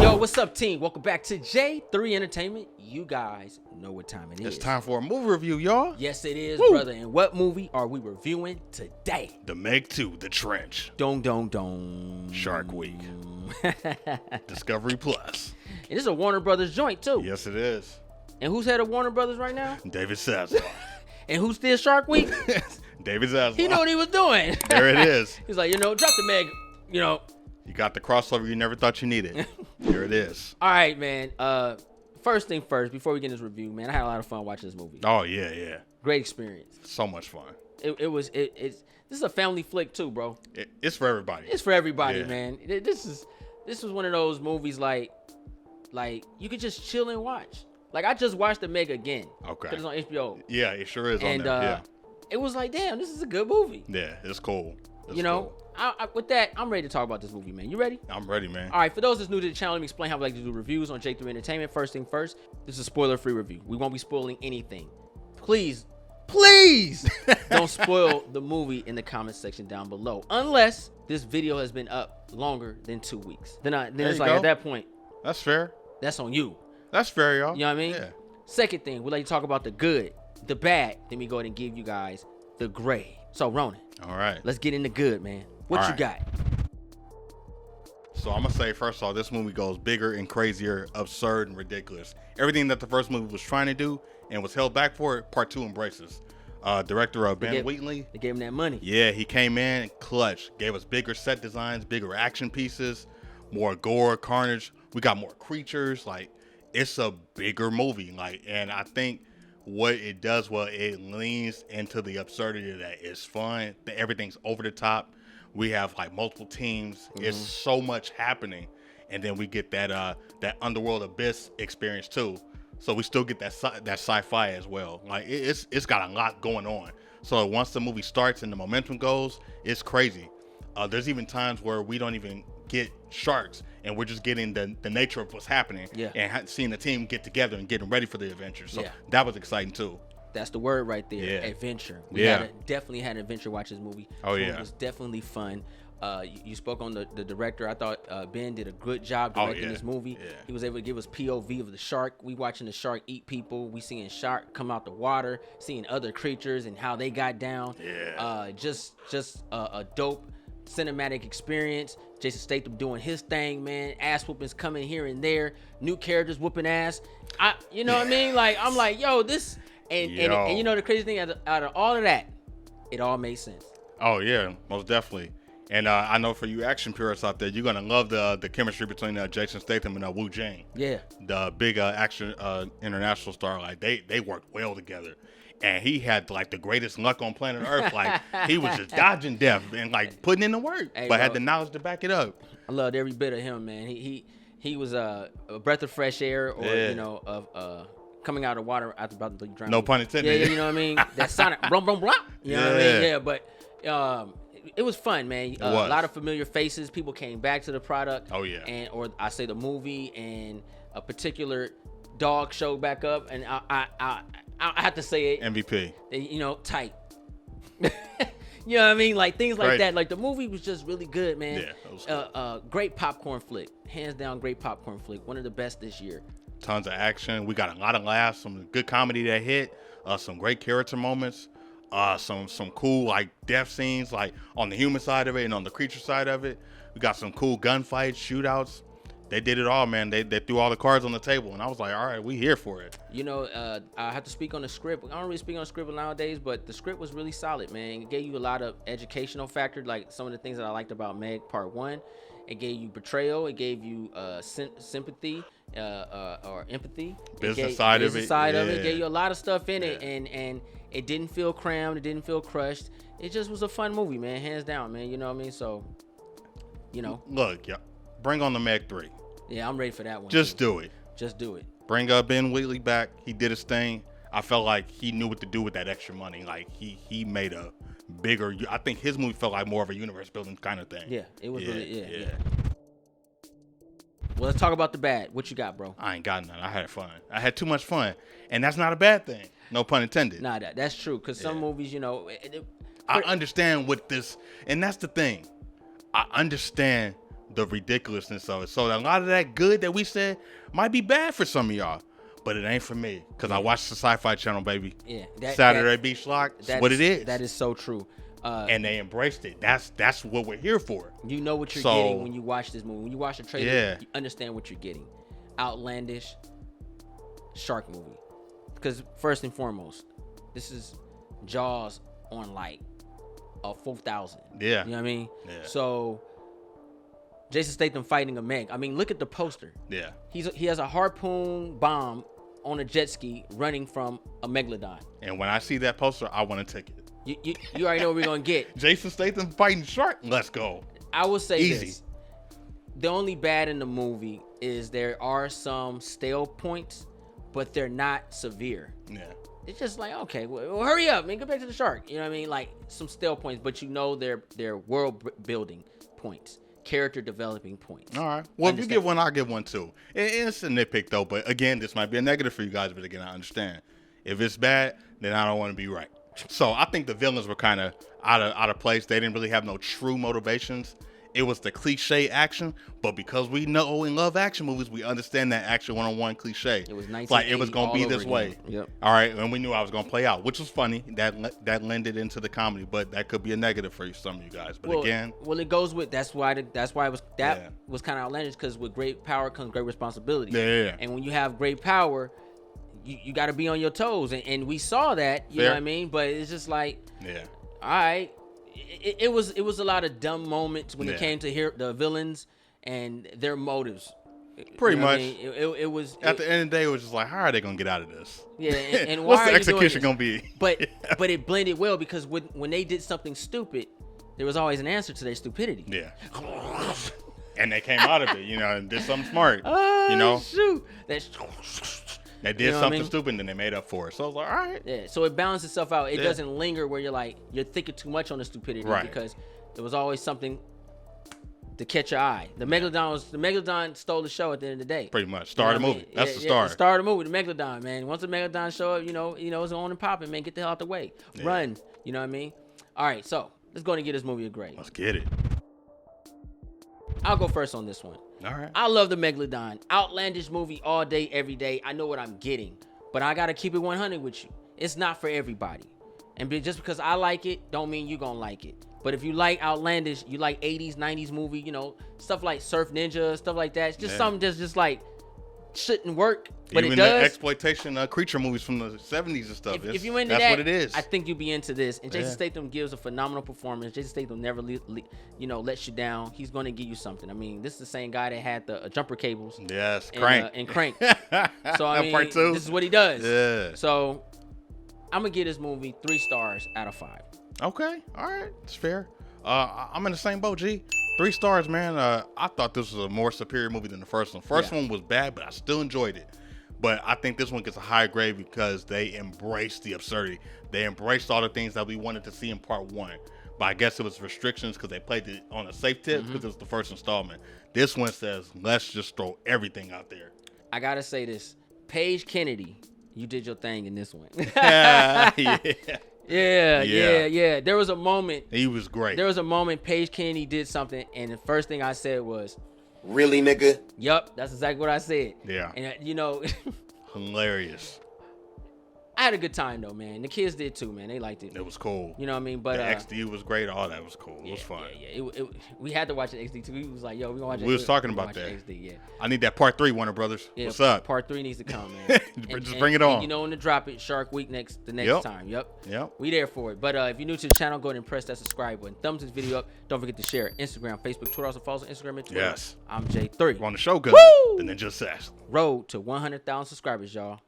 Yo, what's up, team? Welcome back to J3 Entertainment. You guys know what time it is. It's time for a movie review, y'all. Yes, it is, Woo. brother. And what movie are we reviewing today? The Meg 2, The Trench. Dong. Shark Week. Discovery Plus. And this is a Warner Brothers joint, too. Yes, it is. And who's head of Warner Brothers right now? David Zaslav. And who's still Shark Week? David Zaslav. He knew what he was doing. There it is. He's like, drop the Meg, You got the crossover you never thought you needed. There it is. All right, man. First thing first, before we get in this review, man, I had a lot of fun watching this movie. Oh, yeah. Great experience. So much fun. This is a family flick too, bro. It's for everybody. It's for everybody, Yeah. man. This was one of those movies like you could just chill and watch. Like I just watched the Meg again. Okay. 'Cause it's on HBO. Yeah, it sure is And on there. Yeah. it was like, damn, this is a good movie. Yeah, it's cool. It's Cool. cool. With that, I'm ready to talk about this movie, man. You ready? I'm ready, man. All right, for those that's new to the channel, let me explain how we like to do reviews on J3 Entertainment. First thing first, this is a spoiler-free review. We won't be spoiling anything. Please don't spoil the movie in the comment section down below, unless this video has been up longer than 2 weeks. Then it's like, at that point, That's fair. that's on you. That's fair, y'all. You know what I mean? Yeah. Second thing, we like to talk about the good, the bad. Then we go ahead and give you guys the gray. So, Ronan, All right. let's get into good, man. What All you right. got? So I'm gonna say first off, this movie goes bigger and crazier, absurd and ridiculous. Everything that the first movie was trying to do and was held back for, part two embraces. Director Ben Wheatley. They gave him that money. Yeah, he came in clutch, gave us bigger set designs, bigger action pieces, more gore, carnage. We got more creatures. Like, it's a bigger movie. Like, and I think what it does, well, it leans into the absurdity that it's fun, that everything's over the top. We have like multiple teams. It's so much happening, and then we get that underworld abyss experience too. So we still get that sci-fi as well. Like it's got a lot going on. So once the movie starts and the momentum goes, it's crazy. There's even times where we don't even get sharks, and we're just getting the nature of what's happening. Yeah. And seeing the team get together and getting ready for the adventure. So Yeah. that was exciting too. That's the word right there. Yeah. Adventure. We definitely had an adventure watch this movie. Oh, This yeah. movie was definitely fun. You spoke on the director. I thought Ben did a good job directing this movie. Yeah. He was able to give us POV of the shark. We watching the shark eat people. We seeing shark come out the water, seeing other creatures and how they got down. Yeah. Just a dope cinematic experience. Jason Statham doing his thing, man. Ass whoopings coming here and there. New characters whooping ass. You know what I mean? Like, I'm like, yo, this... And you know the crazy thing, out of all of that, it all made sense. Oh yeah, most definitely. And I know for you action purists out there, you're gonna love the chemistry between Jason Statham and Wu Jing. Yeah. The big action international star. Like they worked well together. And he had like the greatest luck on planet Earth. Like he was just dodging death and like putting in the work, but had the knowledge to back it up. I loved every bit of him, man. He was a breath of fresh air, or of coming out of water after about to drown. No pun intended. Yeah, you know what I mean? That sonic, brum, brum, brum. You know what I mean? Yeah, but it was fun, man. A lot of familiar faces. People came back to the product. Oh, yeah. Or I say the movie, and a particular dog showed back up, and I have to say it. MVP. Tight. You know what I mean? Like things like Right. that. Like the movie was just really good, man. Yeah, it was good. Great popcorn flick. Hands down, great popcorn flick. One of the best this year. Tons of action. We got a lot of laughs, some good comedy that hit, some great character moments, some cool like death scenes, like on the human side of it and on the creature side of it. We got some cool gunfights, shootouts. They did it all, man. They threw all the cards on the table, and I was like, all right, we here for it. I have to speak on the script. I don't really speak on the script nowadays, but the script was really solid, man. It gave you a lot of educational factor, like some of the things that I liked about Meg Part 1. It gave you betrayal. It gave you sympathy or empathy. Business side of it. It gave you a lot of stuff in it, and it didn't feel crammed. It didn't feel crushed. It just was a fun movie, man. Hands down, man. You know what I mean? So, Look, yeah, bring on the Meg 3. Yeah, I'm ready for that one. Just do it. Just do it. Bring Ben Wheatley back. He did his thing. I felt like he knew what to do with that extra money. Like he made a bigger. I think his movie felt like more of a universe building kind of thing. Yeah, it was really. Yeah. Well, let's talk about the bad. What you got, bro? I ain't got none. I had fun. I had too much fun, and that's not a bad thing. No pun intended. Nah, that's true. Cause some movies, I understand what this, and that's the thing. I understand the ridiculousness of it. So a lot of that good that we said might be bad for some of y'all, but it ain't for me because I watch the Sci-Fi Channel, baby. Yeah, Saturday Beach Lock. That's what it is. That is so true. And they embraced it. That's what we're here for. You know what you're getting when you watch this movie. When you watch the trailer, you understand what you're getting. Outlandish shark movie. Because first and foremost, this is Jaws on like a 4,000. Yeah. You know what I mean? Yeah. So Jason Statham fighting a Meg. I mean, look at the poster. Yeah. He has a harpoon bomb on a jet ski running from a megalodon. And when I see that poster, I want a ticket. You already know what we're gonna get. Jason Statham fighting shark. Let's go. I will say Easy. this. The only bad in the movie is there are some stale points, but they're not severe. Yeah. It's just like, okay, well, hurry up, man, get back to the shark. You know what I mean? Like some stale points, but you know they're world building points, character developing points. All right. Well, if you get one, I'll get one too. It's a nitpick though, but again, this might be a negative for you guys, but again, I understand. If it's bad, then I don't want to be right. So I think the villains were kind of out of place. They didn't really have no true motivations. It was the cliche action, but because we know and love action movies, we understand that action one-on-one cliche. It was 1980 like it was gonna be this way. Yep. All right, and we knew I was gonna play out, which was funny. That lended into the comedy, but that could be a negative for some of you guys. But again, it goes with that's why it was kind of outlandish because with great power comes great responsibility. Yeah. And when you have great power, you got to be on your toes, and we saw that. You know what I mean? But it's just like, all right. It was a lot of dumb moments when it came to hear the villains and their motives. Pretty much. I mean? It was at the end of the day, it was just like, how are they gonna get out of this? Yeah, and what's why the are execution you doing gonna this? be? But it blended well because when they did something stupid, there was always an answer to their stupidity. Yeah. And they came out of it, and did something smart. Shoot. They did something stupid and then they made up for it. So I was like, all right. Yeah, so it balances itself out. It doesn't linger where you're thinking too much on the stupidity because there was always something to catch your eye. The Megalodon stole the show at the end of the day. Pretty much. Star of the movie. That's the star. The star of the movie, the Megalodon, man. Once the Megalodon show up, it's on and popping, man. Get the hell out the way. Yeah. Run. You know what I mean? All right, so let's go and get this movie a grade. Let's get it. I'll go first on this one. All right. I love the Megalodon. Outlandish movie all day, every day. I know what I'm getting. But I got to keep it 100 with you. It's not for everybody. And just because I like it, don't mean you going to like it. But if you like outlandish, you like 80s, 90s movie, stuff like Surf Ninja, stuff like that. It's just something that's just like shouldn't work, but even it does. The exploitation creature movies from the 70s and stuff. If you into that's that, what it is. I think you'd be into this. And Jason Statham gives a phenomenal performance. Jason Statham never lets you down. He's going to give you something. I mean, this is the same guy that had the jumper cables. Yes, Crank. And Crank. So I mean, Part 2. this is what he does. Yeah. So I'm gonna give this movie 3 stars out of 5. Okay, all right, it's fair. I'm in the same boat, G. 3 stars, man. I thought this was a more superior movie than the first one. First one was bad, but I still enjoyed it. But I think this one gets a high grade because they embraced the absurdity. They embraced all the things that we wanted to see in part 1. But I guess it was restrictions because they played it on a safe tip because it was the first installment. This one says, let's just throw everything out there. I gotta say this. Paige Kennedy, you did your thing in this one. Yeah. There was a moment. He was great. There was a moment Paige Kennedy did something, and the first thing I said was, "Really, nigga?" Yup, that's exactly what I said. Yeah. And hilarious. I had a good time though, man. The kids did too, man. They liked it. It was cool. You know what I mean? But the XD was great. All that was cool. It was fun. Yeah. We had to watch the XD too. We was like, yo, we gonna watch it. We was talking about that. XD, yeah. I need that part 3, Warner Brothers. Yeah, what's up? Part 3 needs to come, man. Just bring it on. And when to drop it, Shark Week the next time. Yep. We there for it. But if you're new to the channel, go ahead and press that subscribe button. Thumbs this video up. Don't forget to share it. Instagram, Facebook, Twitter. Also follow us on Instagram and Twitter. Yes. I'm J3. We're on the show good. Woo! The Ninja Assassin. Road to 100,000 subscribers, y'all.